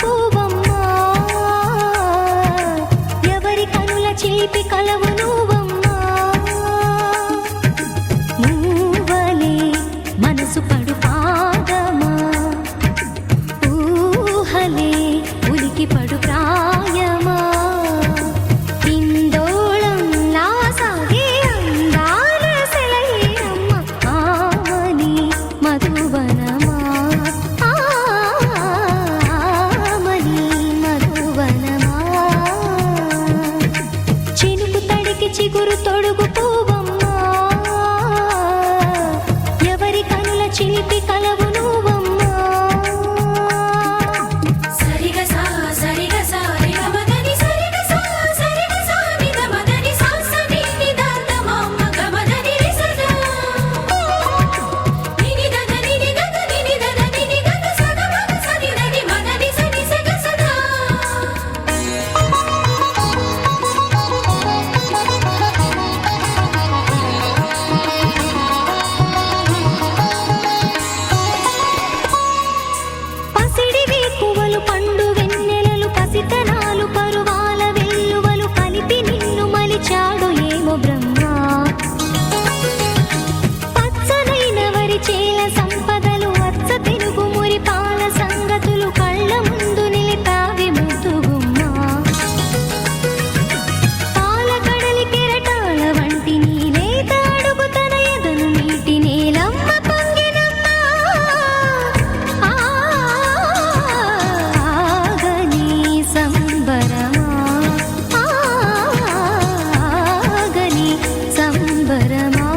పువ్వమ్మా, ఎవరి కనుల చిలిపి కలవు నువ్వమ్మా. నువ్వలే మనసు పడు పాదమా, ఊహలే ఉలికి పడు ప్రాయమా. ఇందోళంలా సాగే అందాల సెలయేరమ్మ, ఆమని మధువనమా, ఆమని మధువనమా. చినుకు తడికి చిగురు తొడుగు పువ్వమ్మా, ఎవరి కనుల చిలిపి కలవు నువ్వమ్మా. పసిడివి పువ్వులు పండు వెన్నెలలు పసితనాలు పరువాల వెల్లువలు కలిపి నిన్ను మలిచాడు ఏమో బ్రహ్మ. పచ్చనైన వరి చేల సంపదలు వచ్చ తెలుగు మురిపాల సంగతులు కళ్ళ ముందు నిలిపావి ముద్దుగుమ్మ. పాల కడలి కెరటాల వంటి నీలేత అడుగు తన ఎదను నీటి నేలమ్మ పొంగినమ్మ. ఆగని సంబరమా, ఆగని సంబరమా.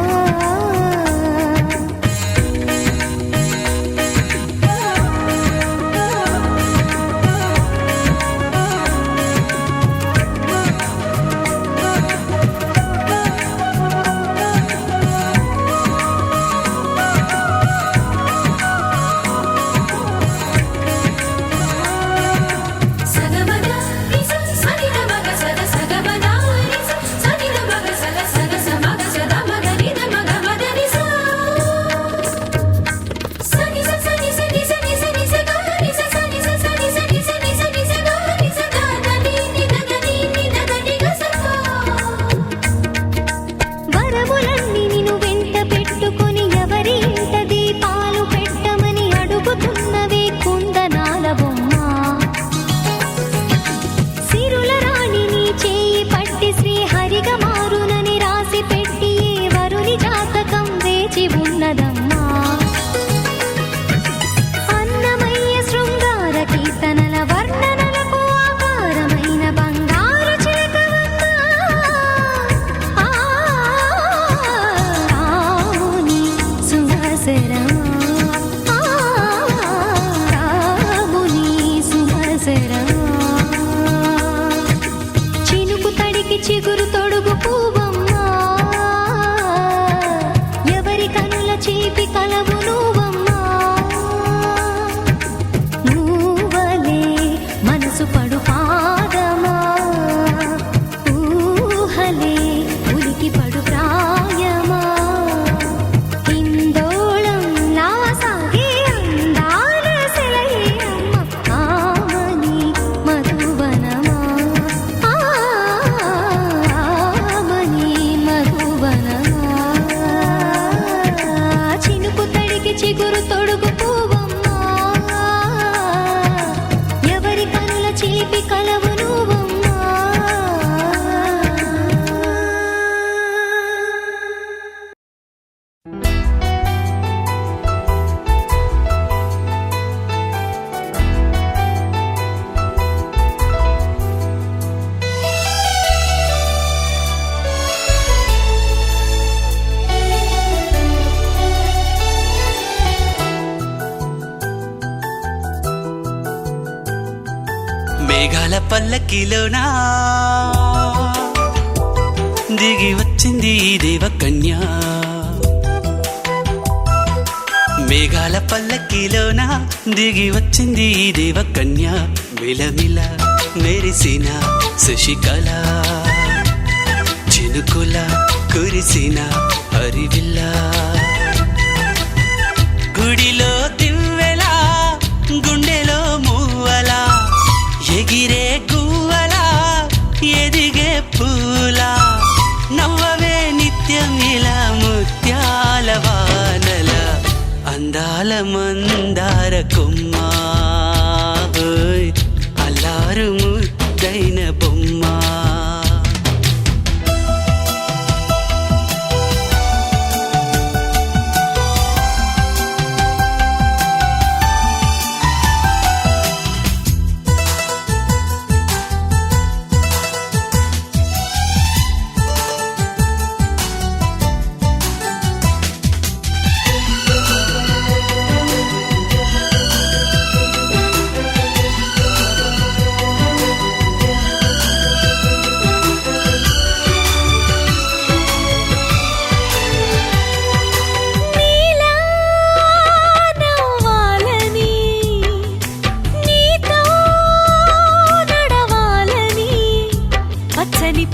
వరములన్నీ నిన్ను వెంట పెట్టుకొని ఎవరి ఇంట దీపాలు పెట్టమని అడుగుతున్నవే కుందనాల బొమ్మ. సిరుల రాణి నీ చేయి పట్టి శ్రీహరిగా మారునని రాసి పెట్టి ఏ వరుని జాతకం వేచి ఉన్నదమ్మా. అన్నమయ్య శృంగార కీర్తనల వర్ణనలకు ఆకారమైన బంగారు చిలకవమ్మా. రాముని సుమసరమా, రాముని సుమసరమా. చినుకు తడికి చిగురు తొడుగు పువ్వమ్మా, ఎవరి కనుల చిలిపి కలవు నువ్వమ్మా. నువ్వలే మనసు పడు పాదమా, ఊహలే ఉలికి పడు ప్రాయమా. ఇందోళంలా సాగే అందాల సెలయేరమ్మ, ఆమని మధువనమా, ఆమని మధువనమా. చినుకు తడికి చిగురు తొడుగు పువ్వమ్మా, ఎవరి కనుల చిలిపి కలవు నువ్వమ్మా. మేఘాల పల్లకిలోనా దిగి వచ్చింది ఈ దేవకన్య. మేఘాల పల్లకిలోన దిగి వచ్చింది ఈ దేవకన్య. మిలమిల మెరిసిన శశికళ, చినుకుల కురిసిన హరివిల్ల. గుడిలో దివ్వెలా, గుండెలో మువ్వలా, అందాల మందార కొమ్మ ఓయ్ అల్లారు ముద్దైన బొమ్మ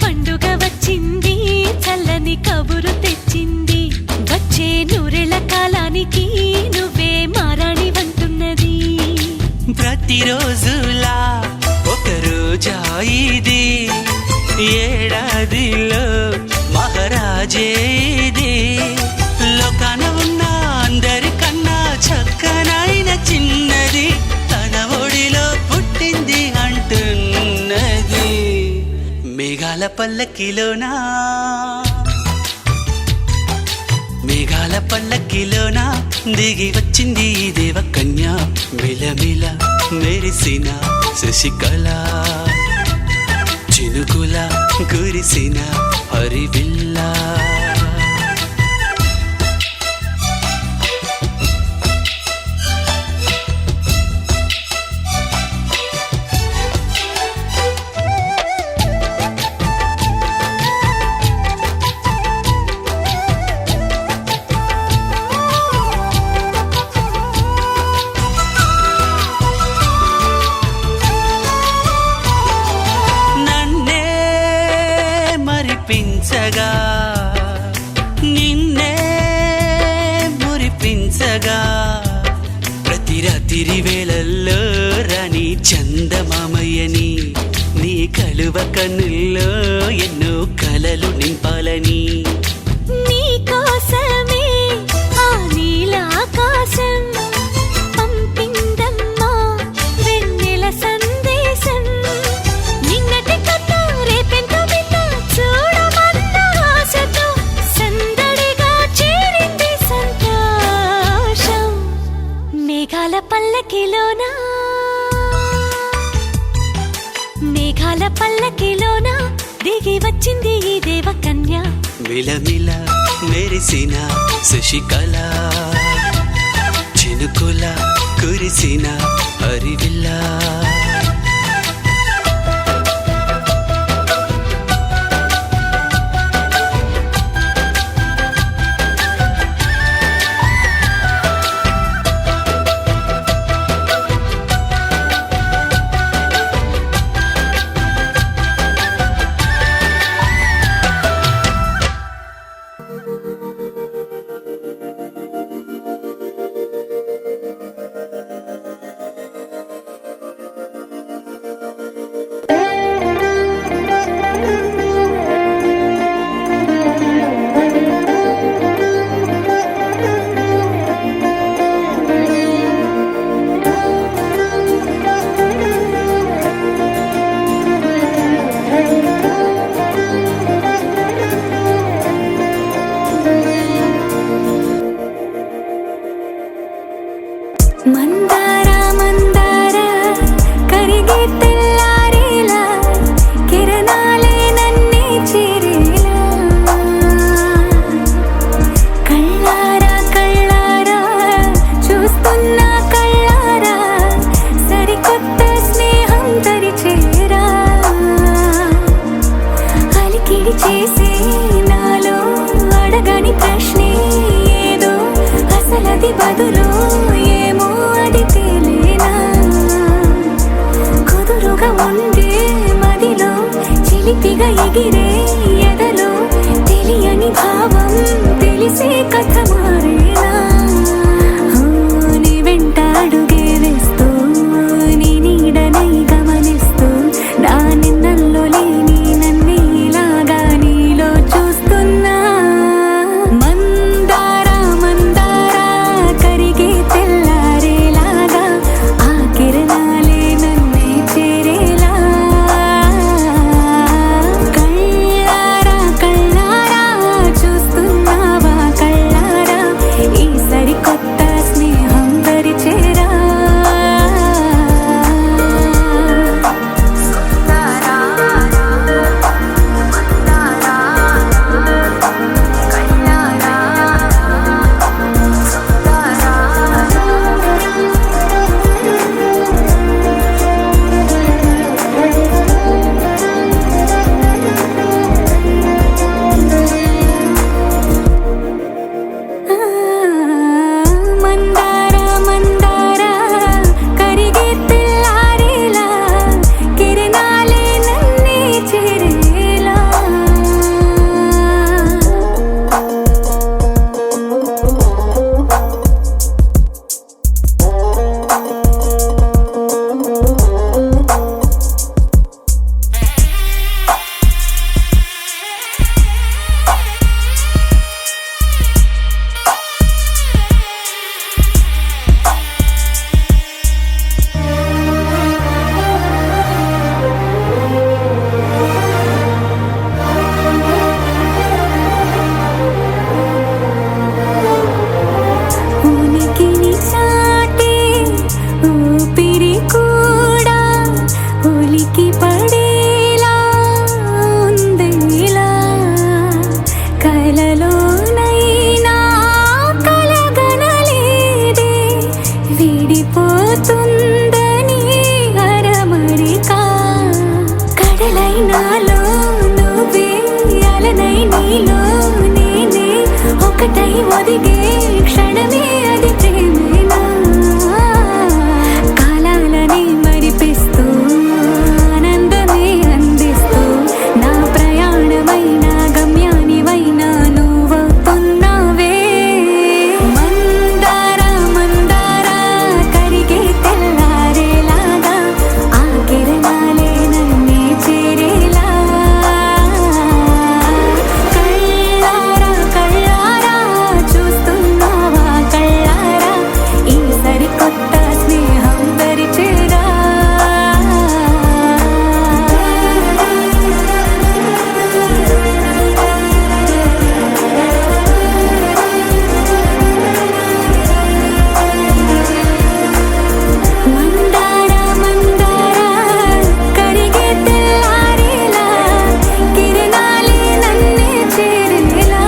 పండుగ వచ్చింది చల్లని కబురు తెచ్చింది వచ్చే నూరెళ్ళ కాలానికి నువ్వే మారాణి వంటున్నది ప్రతిరోజులా ఒక రోజా ఇది ఏడాదిలో మహారాజే ఇది లోకాన ఉన్న అందరికన్నా చక్కనైన చిన్నది తన ఒడిలో పుట్టింది అంటున్నది మేఘాల పల్లకిలోనా దిగి వచ్చింది ఈ దేవకన్య మిలమిల మెరిసిన శశికళ చినుకుల కురిసిన హరివిల్లా నిన్నే మురిపించగా ప్రతి రాత్రి వేళల్లో రాణి చందమామయ్యని నీ కలువ కన్నుల్లో ఎన్నో కలలు నింపాలని నీ కోసమే ఆ నీలాకాశం పంపిందమ్మా వెన్నెల సందేశం నిన్నటి కథ రేపెంత బిడ్డ చూడమన్న ఆశతో సందడిగా చేరింది సంతోషం మేఘాల పల్లకిలోనా దిగి వచ్చింది ఈ దేవకన్య మిలమిల మెరిసిన శశికళ చినుకుల కురిసిన హరివిల్లా ఎగిరే ఎదలో తెలియని భావం తెలిసే కథ మారేనా నీ వెంట అడుగే వేస్తూ నీ నీడనై గమనిస్తూ నా నిన్నల్లో లేని నన్నే ఇలాగా నీలో చూస్తున్నా మందార మందార కరిగే జరిగే క్షణమే అది ప్రేమేనా కాలాలని మరిపిస్తూ ఆనందమే అందిస్తూ నా ప్రయాణమైన గమ్యానివైనా నువ్వవుతున్నావే మందార మందార కరిగే తెల్లారేలాగా ఆ కిరణాలే నన్నే చేరేలా కళ్ళారా కళ్ళారా చూస్తున్నావా కళ్ళారా ఈ సరికొత్త స్నేహం పరిచేరా మందార మందార కరిగే తెల్లారేలా కిరణాలే నన్నే చేరేలా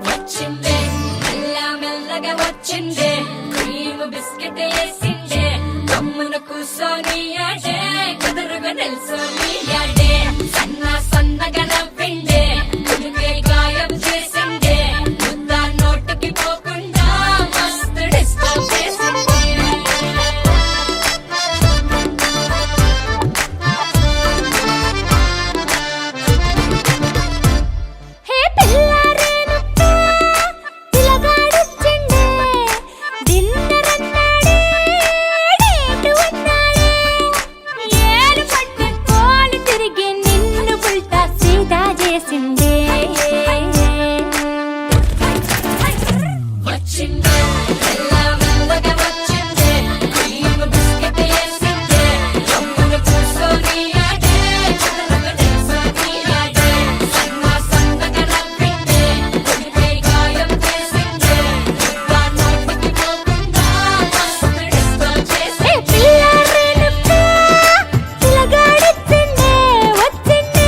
వచ్చిందే మెల్ల మెల్లగా వచ్చిందే క్రీమ్ బిస్కెట్ వేసిందే గమ్మున కూసోని ఆడే కుదురుగా నిల్సోని ఆడే సన్న సన్నగా నవ్విందే కులికే గాయం చేసిందే ముద్ద నోటికి పోకుండా మస్తు డిస్టర్బ్ చేసిందే హే పిల్లారేనుక్క పిలగాడొచ్చిండే డిన్నర్ అన్నాడే డేటు అన్నాడే ఏలు పట్టుకోలు తిరిగి నిన్ను పుల్టా సీదా చేసిందే వచ్చిందే మెల్ల మెల్లగా వచ్చిందే క్రీమ్ బిస్కెట్ వేసిందే గమ్మున కూసోని ఆడే కుదురుగా నిల్సోని ఆడే సన్న సన్నగా నవ్విందే కులికే గాయం చేసిందే ముద్ద నోటికి పోకుండా మస్తు డిస్టర్బ్ హే చేసిందే పిల్లారేనుక్క పిలగాడొచ్చిండే వచ్చిండే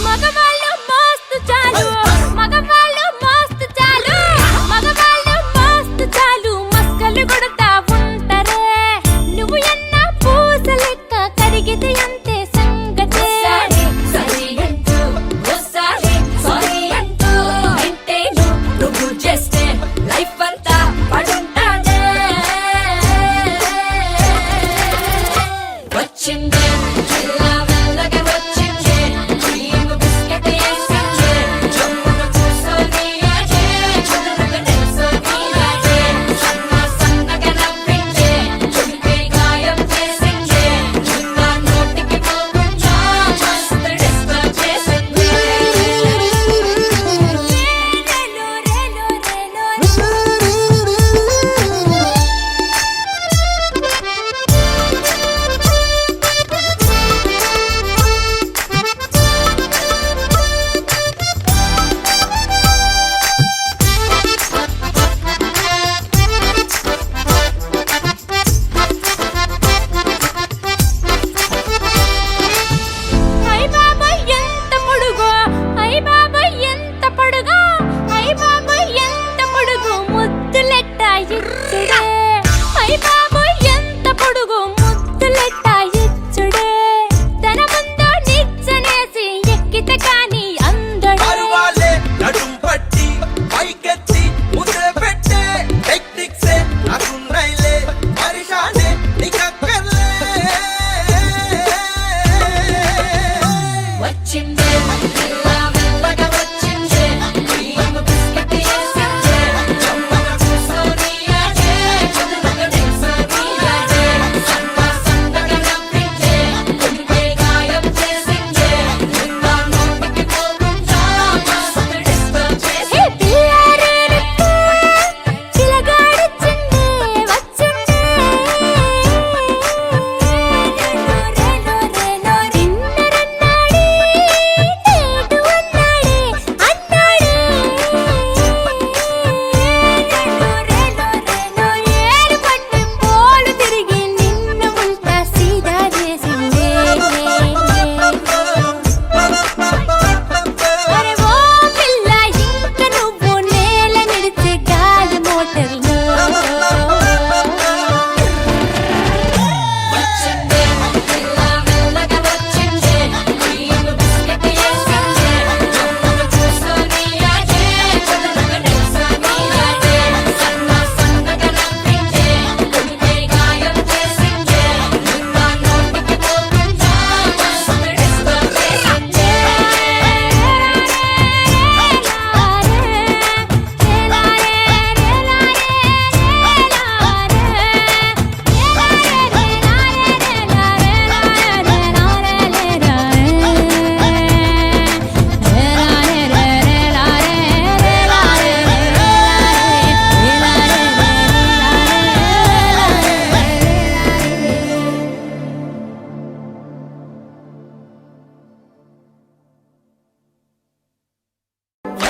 మగవాళ్ళు మస్తు చాలు మగవాళ్ళు మస్తు చాలు మగవాళ్ళు మస్తు చాలు మస్కలు కొడతా ఉంటారే నువ్వు ఎన్న పూస లెక్క కరిగితే అంతే సంగతే ఒకసారి సరి అంటూ ఒకసారి సారీ అంటూ అంటే నువ్వు చేస్తే లైఫ్ అంతా పడుంటాడే వచ్చిందే మెల్ల మెల్లగా వచ్చిందే క్రీమ్ బిస్కెట్ వేసిందే జమ్మున కూసోని ఆడే కుదురుగా నిల్సోని ఆడే సన్న సన్నగా నవ్విందే కులికే గాయం చేసిందే ముద్ద నోటికి పోకుండా మస్తు డిస్టర్బ్ చేసిందే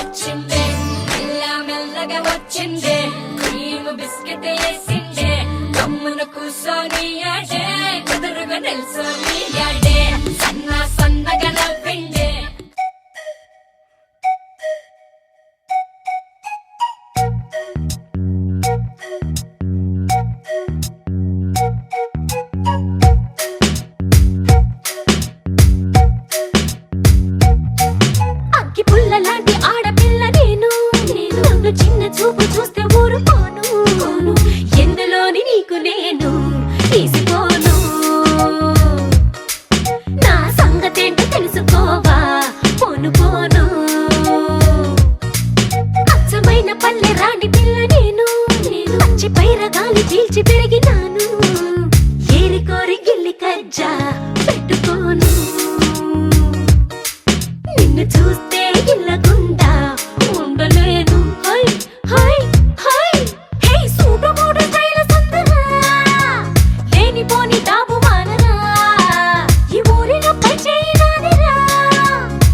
వచ్చిందే మెల్ల మెల్లగా వచ్చిందే క్రీమ్ బిస్కెట్ వేసిందే గమ్మున కూసోని ఆడే కుదురుగా నిల్సోని ఆడే సన్నగా నవ్విండే అగ్గి పుల్ల లాంటి ఆడపిల్ల నేను నన్ను చిన్న చూపు చూస్తే ఊరుకోను ఎందులోని నీకు నేను తీసిపోను నా సంగతేంటో తెలుసుకోవా పోను పోను అచ్చమైన పల్లె రాణి పిల్ల నేను పచ్చి పైర గాలి చీల్చి పెరిగినాను ఏరి కోరి గిల్లి కజ్జా పెట్టుకోను నిన్ను చూస్తే ఇల్లగుండా ఉండలేను హై హై హై హే సూటు మూడు స్టైల్ సుందరా లేనిపోని డాబు మానరా ఈ ఊరిలో పై చేయనాదిరా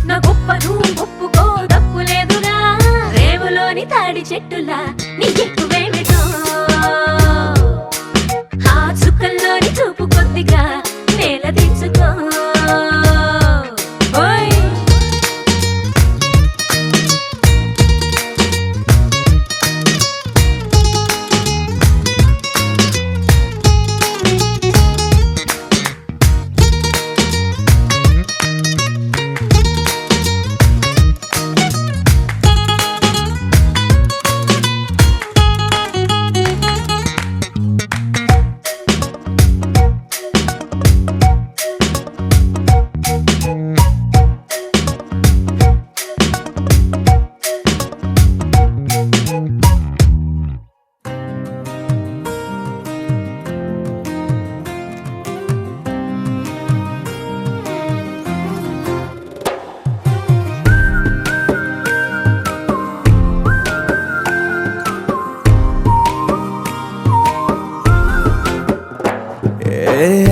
నా గొప్ప నువ్వు ఒప్పుకో తప్పు లేదురా రేవులోని తాడి చెట్టులా నీ ఎక్కువేమిటో ఆ చుక్కల్లోని చూపు కొద్దిగా నేల దించుకో ఓయ్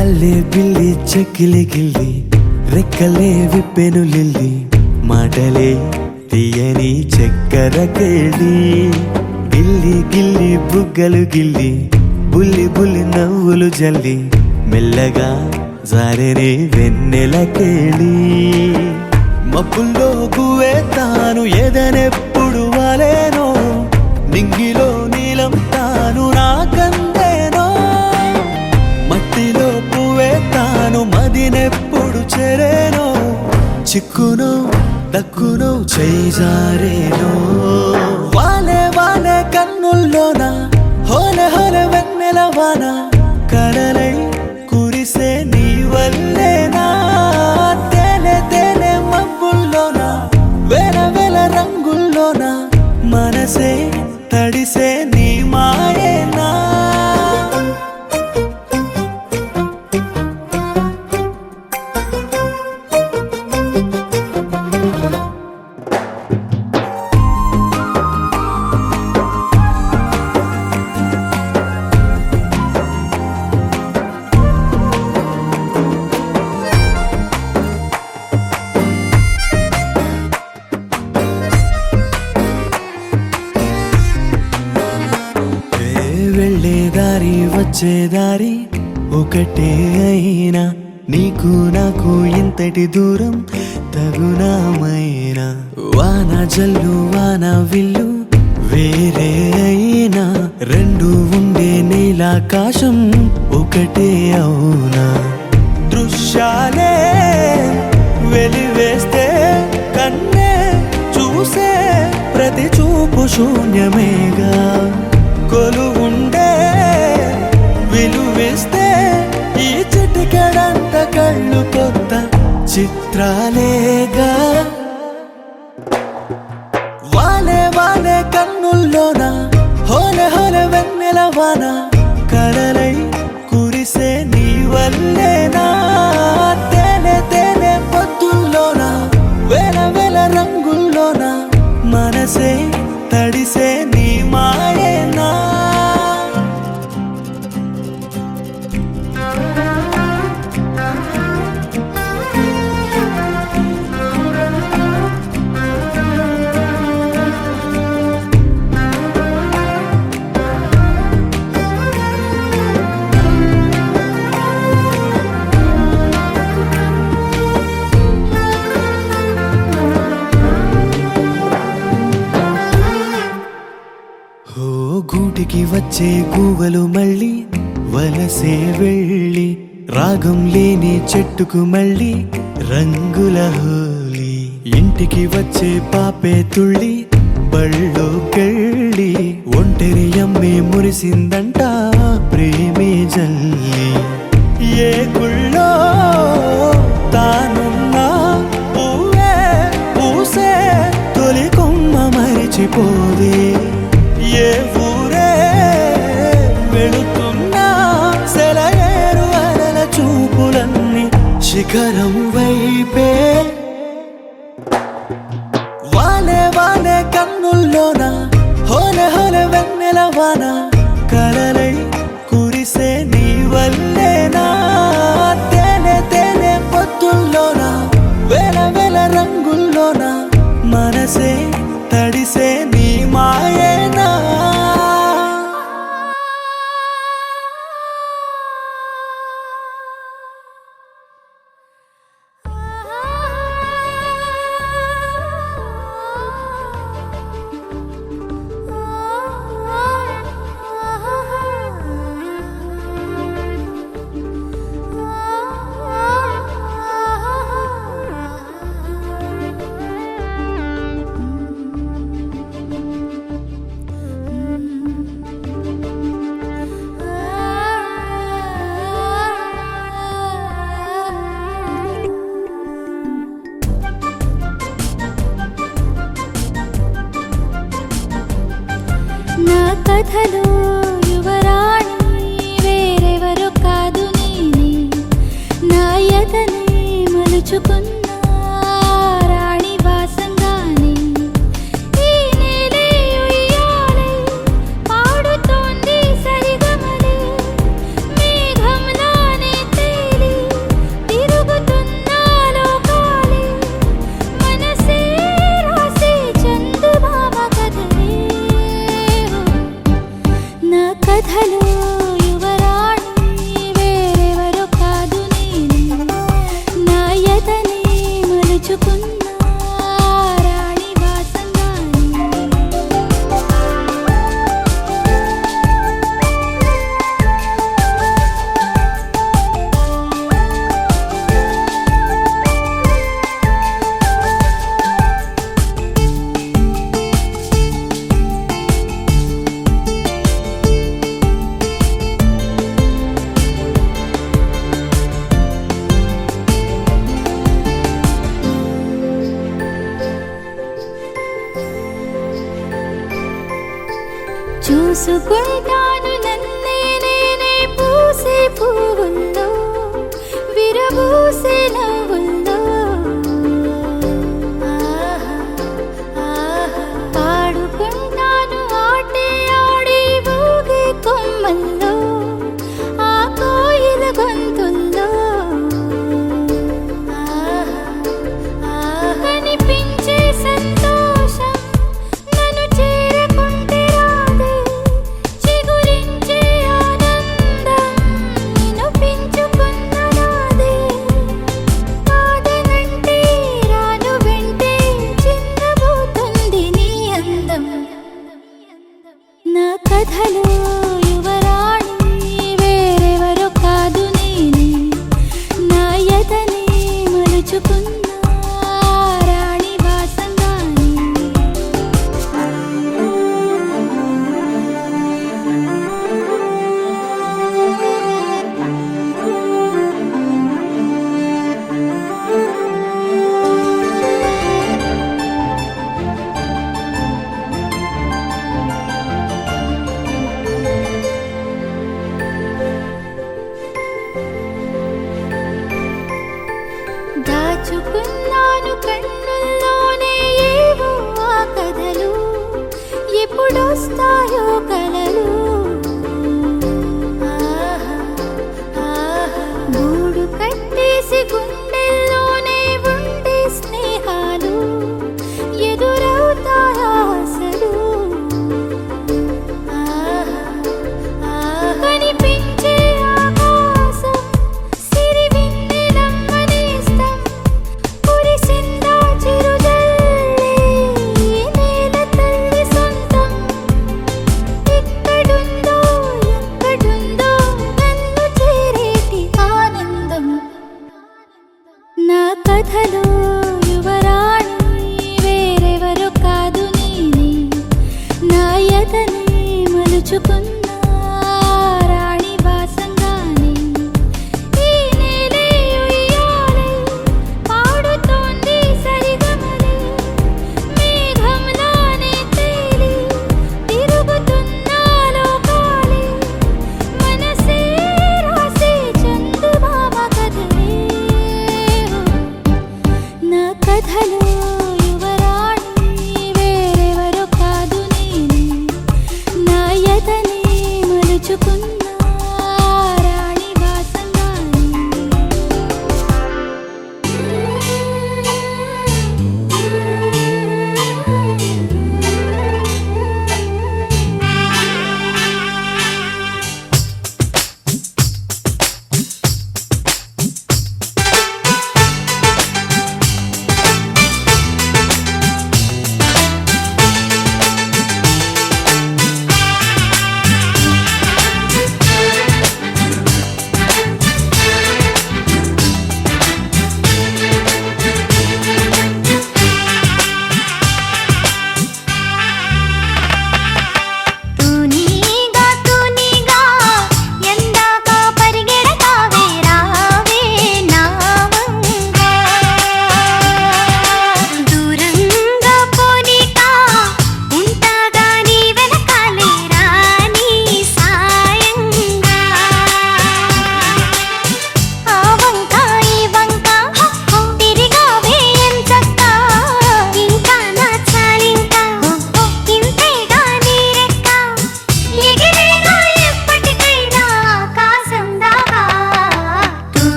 అల్లి బిల్లి చెక్కిలి గిల్లి రెక్కలే విప్పెను లిల్లి మాటలే తీయని చక్కెర కేళి గిల్లి గిల్లి బుగ్గలు గిల్లి బుల్లి బుల్లి నవ్వులు జల్లి మెల్లగా జారెనే వెన్నెల కేళి మబ్బుల్లో గువే తాను ఎదనెప్పుడు వాలేనో నింగిలో నీలం తాను నాకందేనో మట్టిలో పువ్వే తాను మదినెప్పుడు చెరేనో చిక్కునో దక్కునో చేజారేనో వాలే వాలే కన్నుల్లోన హోలే హోలే వెన్నెల వాన కడలై కురిసే నీ వల్లేనా తేలే తేలే మబ్బుల్లోన వేల వేల రంగుల్లోన మనసే తడిసే నీ మాయేనా వెళ్ళేదారి వచ్చేదారి ఒకటే అయినా నీకు నాకు ఇంతటి దూరం తగునామైనా వాన జల్లు వాన విల్లు వేరే అయినా రెండు ఉండే నీలాకాశం ఒకటే అవునా దృశ్యాలే వెలివేస్తే కన్నే చూసే ప్రతి చూపు శూన్యమేగా కొలువుండే విలువిస్తే ఈ చిటికెడంత కళ్ళు కొత్త చిత్రాలేగా వాలే వాలే కన్నుల్లోన హోలే హోలే వెన్నెల వాన కడలై కురిసే నీ వల్లేనా తేలే తేలే పొద్దుల్లోన వేల వేల రంగుల్లోన మనసే తడిసే నీ మాయేనా ఇంటికి వచ్చే గువ్వలు మళ్ళీ వలసే వెళ్ళి రాగం లేని చెట్టుకు మళ్ళీ రంగుల హోలీ. ఇంటికి వచ్చే పాపే తుళ్ళి బళ్ళోకెళ్ళి ఒంటరి అమ్మే మురిసిందంట ప్రేమే జల్లి. ఏ గుళ్ళో తానున్నా పూవే పూసే తొలి కొమ్మ మరిచిపోవే. ఏ ఊరే వెళుతున్నా సెలయేరు అలల చూపులన్నీ శిఖరం వైపే. వానే వానే కన్నుల్లోన హోలే హోలే వెన్నెల వాన కలలై కురిసే నీ వల్లేనా. తేనె తేనె పొత్తుల్లోన వేల వేల రంగుల్లోన మనసే తడిసే నీ మాయేనా. నా కథలో యువరాణి వేరెవరు కాదు నేనే. నా యతనే మలుచుకున్న రాణి వాసంగానే. ఈ నేలే ఉయ్యాలై పాడుతోంది సరిగమలే. మేఘంలానే తేలి తిరుగుతున్న లోకాలే. మనసే రాసే చందమామ కథలే. నా కథలో యువరాణి వేరెవరు కాదు నేనే. నా యతనే మలుచుకున్న రాణి వాసంగానే. చూసుకుంటాను నన్నే నేనే పూసే పువ్వుల్లో విరబూసే నవ్వుల్లో. పాడుకుంటాను ఆటే ఆడి ఊగే కొమ్మల్లో ఆ కోయిల గొంతుల్లో. కనిపించే సంతోషం నన్ను చేరకుంటే రాదే. చిగురించే ఆనందం నిన్ను పెంచుకున్న నాదే. కాదనంటే రాను వెంటే చిన్నబోతుంది నీ అందం. నా కథలో యువరాణి వేరెవరు కాదు నేనే. నా యతనే మలుచుకున్న రాణి వాసంగానే. దాచుకున్నాను కన్నుల్లోనే ఏవో ఆ కథలు. ఎప్పుడొస్తాయో కలలు. గూడు కట్టేసి గుండెల్లోనే ఉండే స్నేహాలు ఎదురవుతాయా అసలు. కనిపించే ఆకాశం సిరి వెన్నెలమ్మనేస్తం. కురిసిందా చిరుజల్లే నేల తల్లి సొంతం. ఇక కథలో యువరాణి వేరెవరు కాదు నేనే నా యతనే మలుచుకున్న రాణి వాసంగానే ఈ నేలే ఉయ్యాలై పాడుతోంది సరిగమలే మేఘంలానే తేలి తిరుగుతున్న లోకాలే మనసే రాసే చందమామ కథలే నా కథలో యువరాణి వేరెవరు కాదు నేనే నా యతనే మలుచుకున్న రాణి వాసంగానే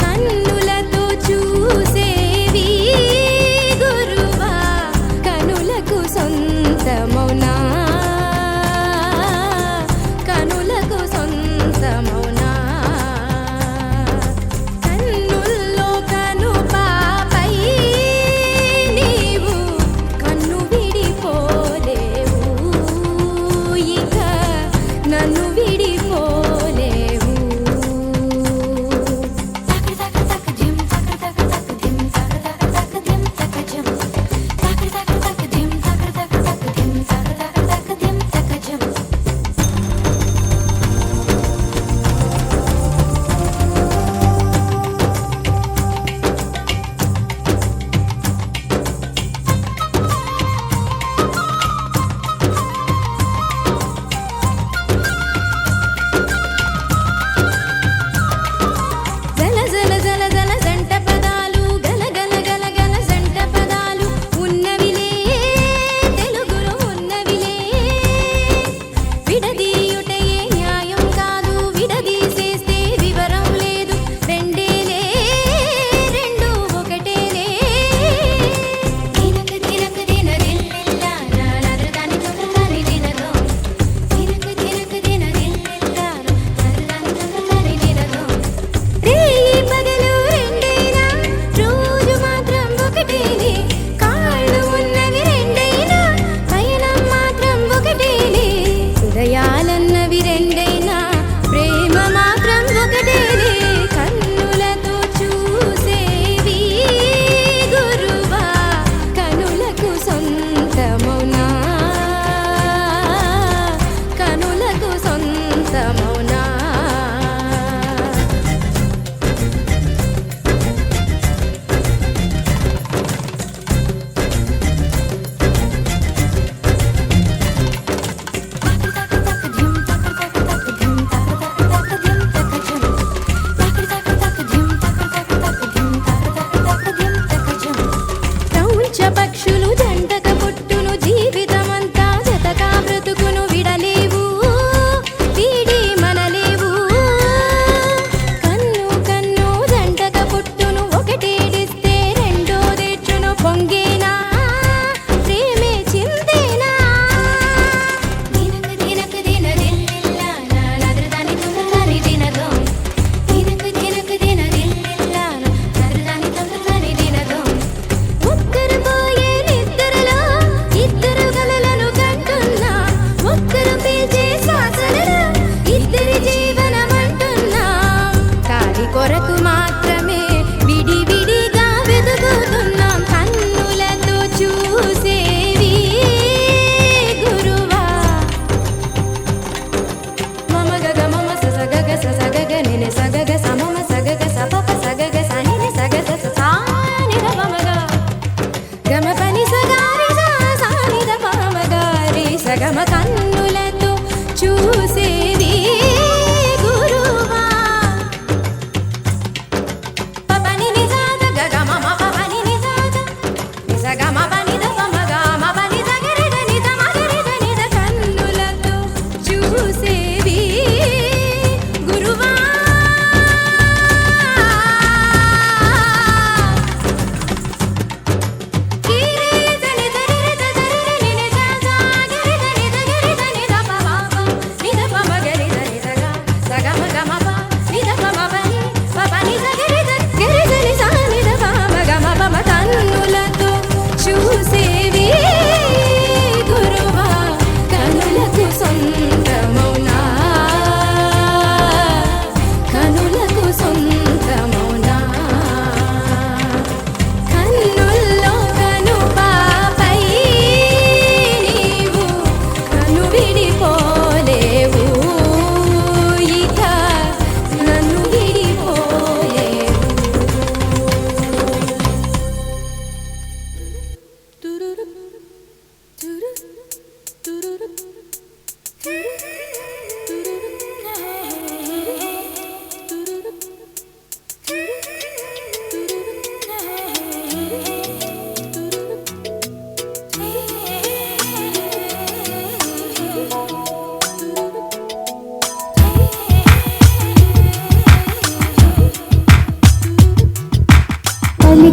కన్నులతో చూసేవి గురువా కనులకు సొంతమౌనా కనులకు సొంతమౌనా కన్నుల్లో కను పాపై నీవు కన్ను విడిపోలేవు ఇక నన్ను విడిపోలేవు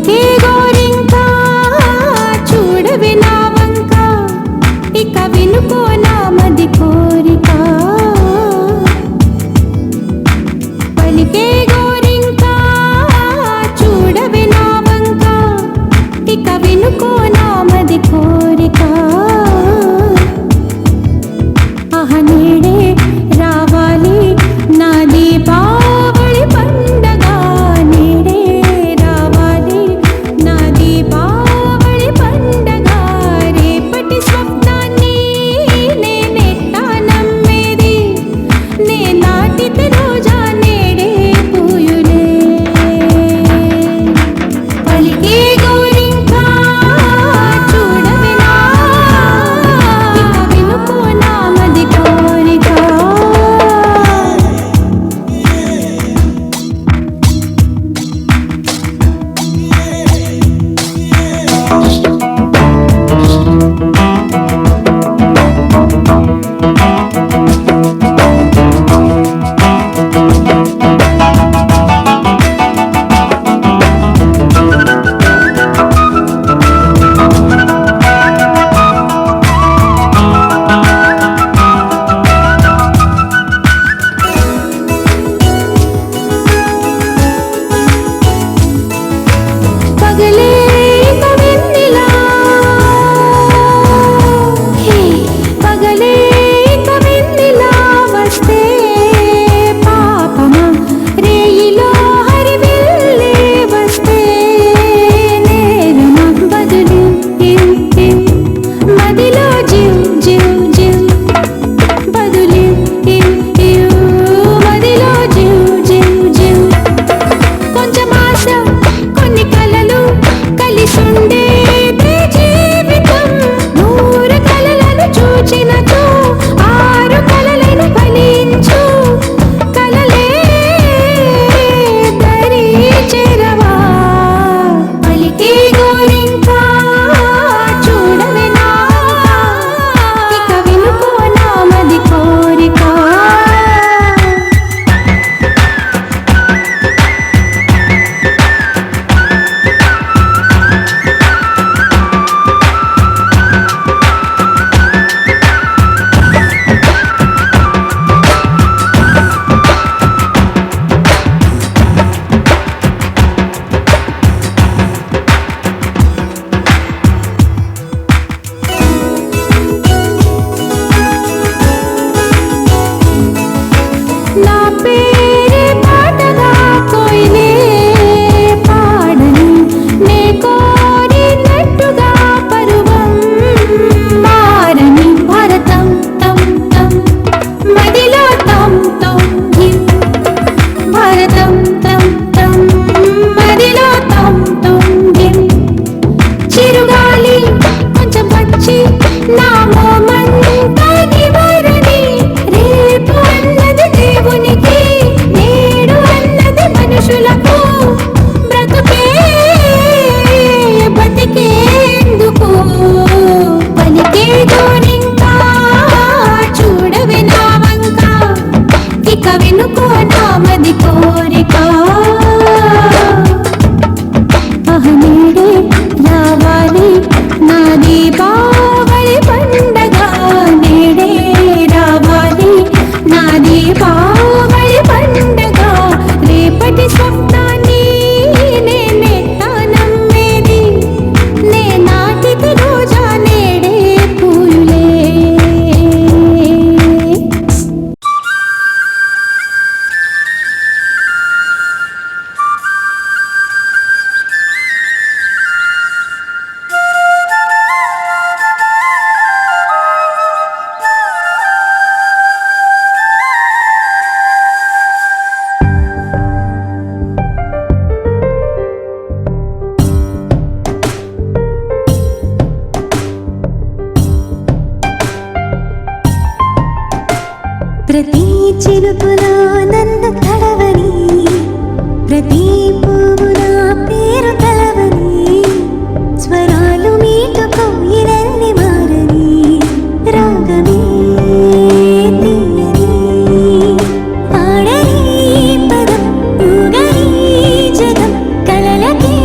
పలికే గోరింకా చూడవే నా వంక ఇక వినుకో నా మది కోరిక పలికే గోరింకా చూడవే నా వంక ఇక వినుకో నా మది కోరిక ఆహ నేడే రావాలి నా దీపావళి పండగ నేడే రావాలి నా దీపావళి పండగ రేపటి స్వప్నాన్ని నేనెట్టా నమ్మేది నే నాటితే రోజా నేడే పూయులే పలికే గోరింకా చూడవే నా ఇక వినుకో నా మది కోరిక పగలే ఇక వెన్నెలా హే పగలే ఇక వెన్నెలా వస్తే పాపమా రేయిలో హరివిల్లే వస్తే నేరమా బదులు మదిలో జివ్ జివ్ జివ్ బదులు మదిలో జివ్ జివ్ జివ్ కొంచెం ఆశ కొన్ని కలలు కలిసుండేదే జీవితం 100 కలలను చూచినచో 6 కలలను ఫలించు కలలే దరి చేరవా పలికే గోరింకా చూడవే నా ఇక వినుకో నా మది కోరిక నా పేరే పాటగా కోయిలే పాడని నే కోరినట్టుగా పరువం మారని భారతం తం తం మదిలో తం తం హిం భారతం తం తం మదిలో తం తం హిం చిరుగాలి కొంచెం వచ్చి నా మోమంతా నివారణి రేపు అన్నది దేవునికి నేడు అన్నది మనుషులకు బ్రతుకే బతికేందుకు పలికే గోరింకా చూడవే నా వంక ఇక వినుకో నా మది కోరిక ఆహ నేడే రావాలి నా దీపావళి పండగ నేడే రావాలి నా దీపావళి పండగ రేపటి స్వప్నాన్ని నేనెట్టా నమ్మేది నే నాటితే రోజా నేడే పూయులే ప్రతి చినుకులో నన్ను తడవని ప్రతి పువ్వున పేరు కలవని స్వరాలు మీటుకో ఇరన్ని మారని రాగమే తీయని పాడని పదం ఊగని జగం కలలకే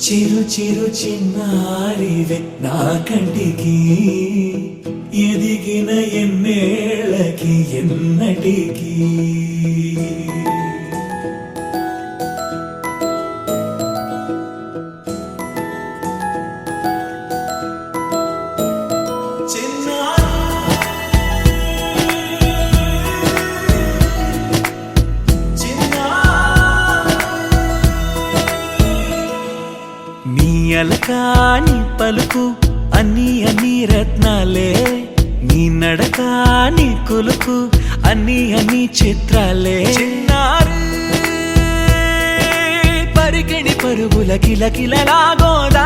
చిరు చిరు చిన్నారివే నా కంటికి ఎదిగిన ఎన్నేళ్ళకి ఎన్నటికి నీ అలకాని పలుకు అన్ని అన్ని రత్నాలే నీ నడకాని కులుకు అన్ని అన్ని చిత్రాలే చిన్నారు పరికిణి పరుగుల కిలకిలలాగోదారి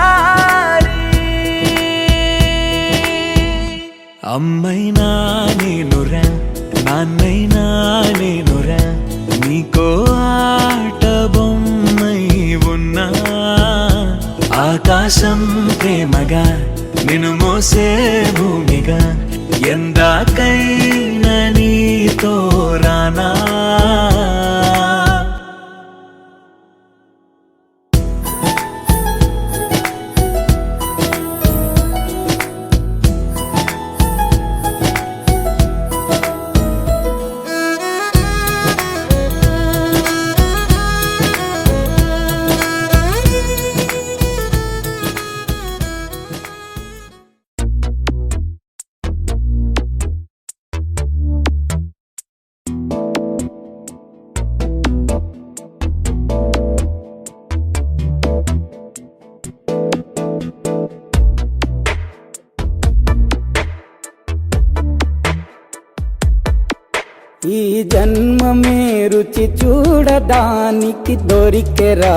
అమ్మైనా నేనురా నాన్నైనా నేనురా నీకో ఆట బొమ్మై ఉన్నా ఆకాశం ప్రేమగా నిన్ను మోసే భూమిగా ఎందాకైనా నీతో రానా ఈ జన్మమే రుచి చూడడానికి దొరికెరా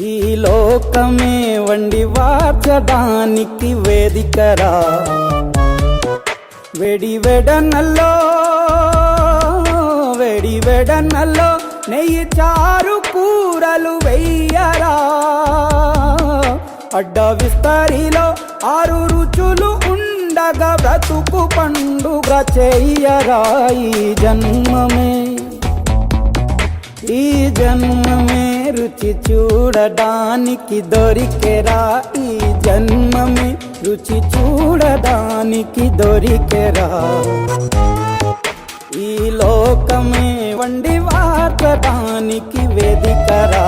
ఈ లోకమే వండి వార్చడానికి వేదికరా వెడి వెడనల్లో నెయ్యి చారు కూరలు వెయ్యరా అడ్డ విస్తరిలో 6 రుచులు ఉండగా బ్రతుకు పండుగ చెయ్యరా ఈ జన్మమే రుచి చూడడానికి దొరికెరా ఈ జన్మమే రుచి చూడడానికి దొరికెరా ఈ లోకమే వండి వార్చడానికి వేదికరా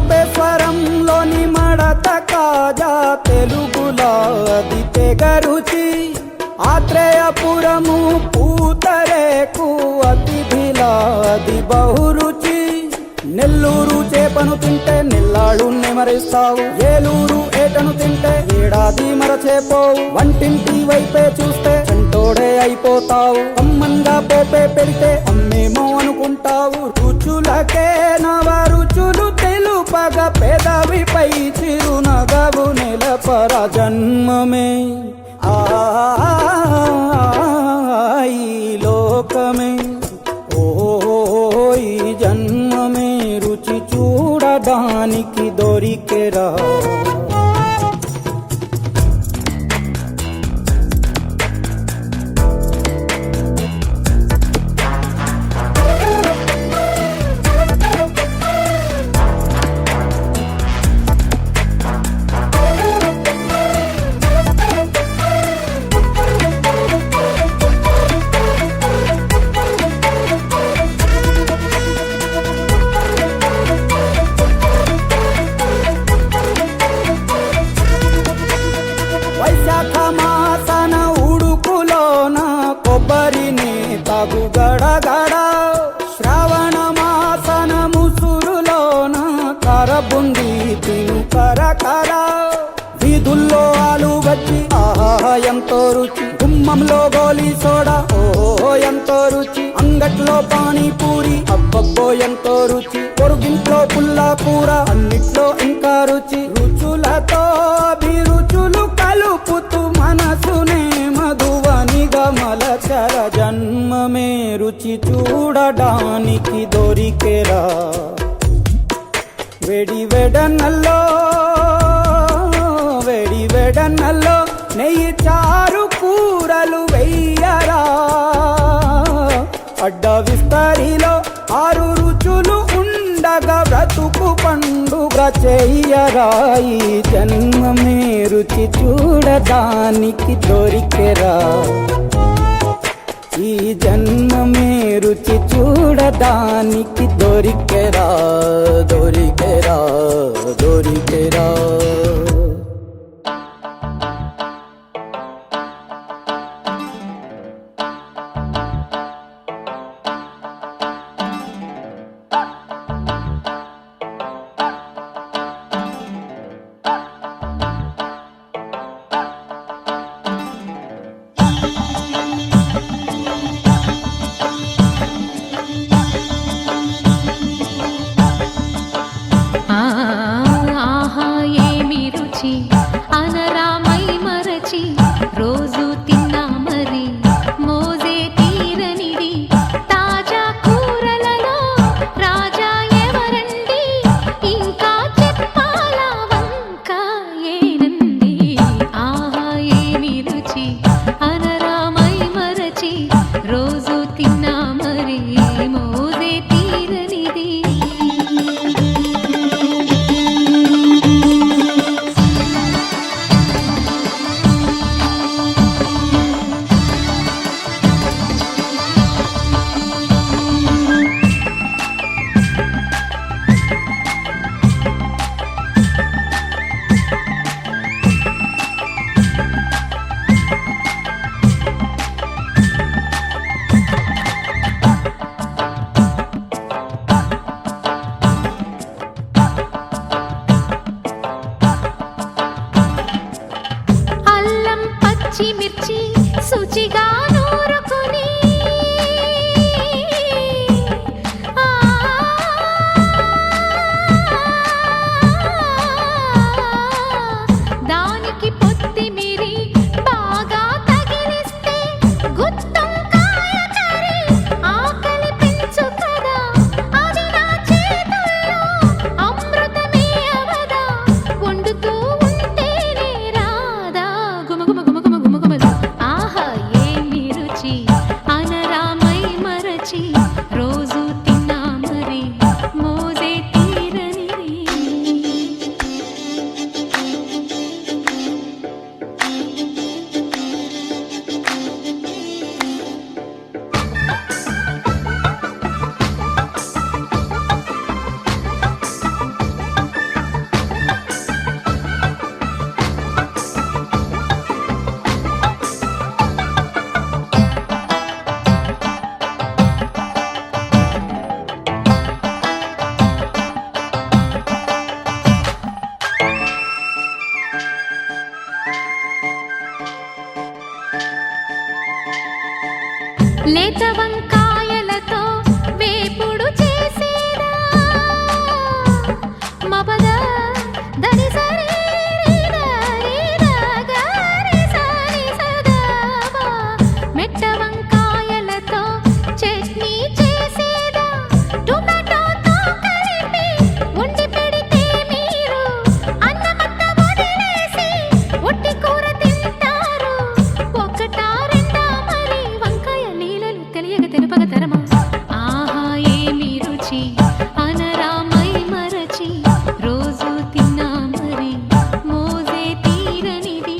తాపేశ్వరంలోని మడత కాజా తెలుగులో అది తెగరుచి ఆత్రేయపురము పూతరేకు అతిథిలా అది బహురుచి నెల్లూరు చేపను తింటే నెల్లాళ్ళు నెమరిస్తావు ఏలూరు ఏటను తింటే ఏడాది మరచేపోవు వంటింటి వైపే చూస్తే చెంటోడే అయిపోతావు అమ్మంగా పోపే పెడితే అమ్మేమో అనుకుంటావు రుచులకే నవ రుచులు తెలుపగ పెదవిపై చిరునగవు నెలపర జన్మమే ఈ లోకమే ఈ జన్మమే రుచి చూడడానికి దొరికెరా వైశాఖ మాసన ఉడుకులోన కొబ్బరిని తాగు గడగడ శ్రావణ మాసన ముసురులోన కరబుంది తిను కరకర వీధుల్లో ఆలు వచ్చి ఆహా ఎంతో రుచి గుమ్మంలో గోలీ సోడా ఓ ఎంతో రుచి అంగట్లో పానీపూరి అబ్బబ్బో ఎంతో రుచి పొరుగింట్లో పుల్ల కూర అన్నిట్లో ఇంకా రుచి రుచులతో అభిరుచులు కలుపుతూ మనసునే మధువనిగా మలచర జన్మమే రుచి చూడడానికి దొరికెరా వేడి వేడన్నల్లో నెయ్యి చారు కూరలు వెయ్యరా అడ్డ విస్తరిలో 6 రుచులు ఉండగా బ్రతుకు పండుగ చెయ్యరా ఈ జన్మమే రుచి చూడడానికి దొరికెరా ఈ జన్మమే రుచి చూడడానికి దొరికెరా దొరికెరా దొరికెరా ఆహా ఏమి రుచి అనరామై మరచి రోజు తిన్నా మరి మోజే తీరనిది తాజా కూరలలో రాజా ఎవరండి ఇంకా చెప్పాలా వంక ఏనండి ఆహా ఏమి రుచి అనరామై మరచి రోజు తిన్నా మరి మోజే తీరనిది అల్లం పచ్చిమిర్చి శుచిగా నూరుకుని దానికి పొత్తిమిరి బాగా తగిలిస్తే గుత్తొంకాయ కర్రీ ఆకలి పెంచు కదా అది నా చేతుల్లో అమృతమే అవదా వండుతూ ఉంటేనే రాదా గుమగుమగుమగుమగుమగుమలు ఆహా ఏమి రుచి అనరామై మరచి రోజు తిన్నా మరి మోజే తీరనిది లేత వంకాయలతో వేపుడు చేసేదా మపద దని సరి మెట్ట వంకాయలతో చట్నీ చేసేదా టొమాటోతో కలిపి వండి పెడితే మీరు అన్నమంత వదిలేసి ఒట్టి కూర తింటారు ఒకటా రెండా మరి వంకాయ లీలలు తెలియక తెలుపగ తరమా ఆహా ఏమి రుచి అనరామై మరచి రోజు తిన్నా మరి మోజే తీరనిది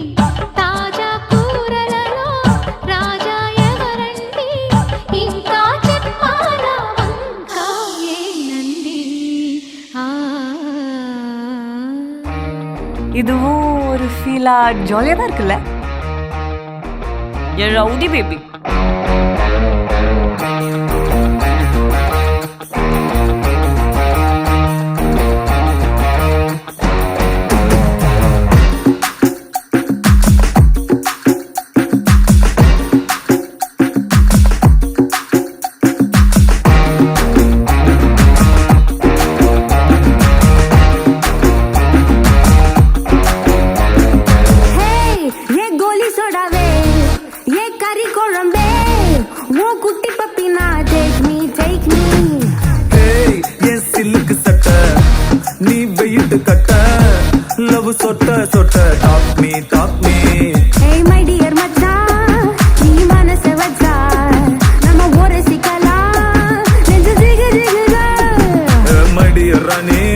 తాజా కూరలలో రాజా ఎవరండి ఇంకా చెప్పాలా వంక ఏనండి இதுவும் ஒரு ஃபீலா ஜாலியாக தான் இருக்குல்ல என் ரவுடி பேபி రానే